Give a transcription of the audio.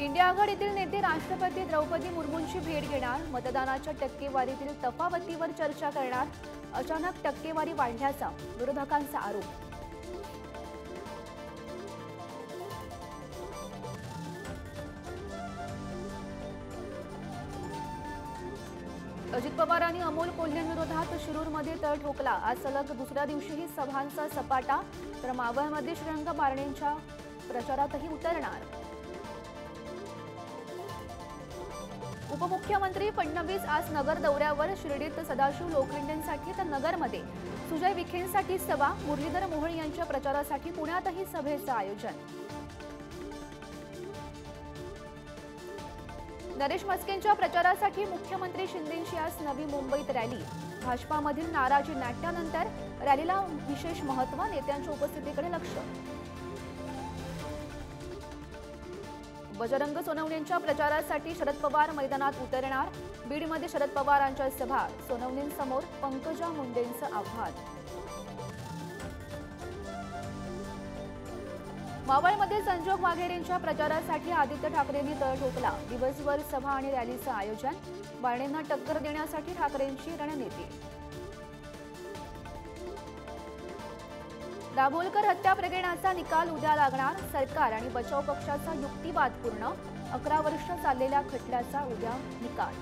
India आघाडीतील नेते राष्ट्रपती द्रौपदी मुर्मूंची भेट घेणार, मतदानाच्या टक्केवारीतील तफावतीवर चर्चा करणार, अचानक टक्केवारी वाढल्याचा विरोधकांचा आरोप। अजित पवारांनी अमोल कोल्हेंविरोधात शिरूरमध्ये तळ ठोकला। आज सलग दुसऱ्या दिवशीही सभांचा सपाटा, तर मावळमध्ये श्रीरंग बारणेंच्या प्रचारातही उतरणार। उपमुख्यमंत्री फडणवीस आज नगर दौऱ्यावर, शिर्डीत सदाशिव लोखंडेंसाठी तर नगरमध्ये सुजय विखेंसाठी सभा, मुरलीधर मोहोळ यांच्या प्रचारासाठी पुण्यातही सभेचं आयोजन। नरेश म्हस्केंच्या प्रचारासाठी मुख्यमंत्री शिंदेंची आज नवी मुंबईत रॅली। भाजपामधील नाराजी नाट्यानंतर रॅलीला विशेष महत्त्व, नेत्यांच्या उपस्थितीकडे लक्ष। बजरंग सोनवणेंच्या प्रचारासाठी शरद पवार मैदानात उतरणार, बीडमध्ये शरद पवारांच्या सभा, सोनवणेंसमोर पंकजा मुंडेंचं आव्हान। मावळमध्ये संजोग वाघेरेंच्या प्रचारासाठी आदित्य ठाकरेंनी तळ ठोकला। दिवसभर सभा आणि रॅलीचं आयोजन, बारणेंना टक्कर देण्यासाठी ठाकरेंची रणनीती। दाभोलकर हत्या प्रकरणाचा निकाल उद्या लागणार, सरकार आणि बचाव पक्षाचा युक्तिवाद पूर्ण, 11 वर्ष चाललेल्या खटल्याचा उद्या निकाल।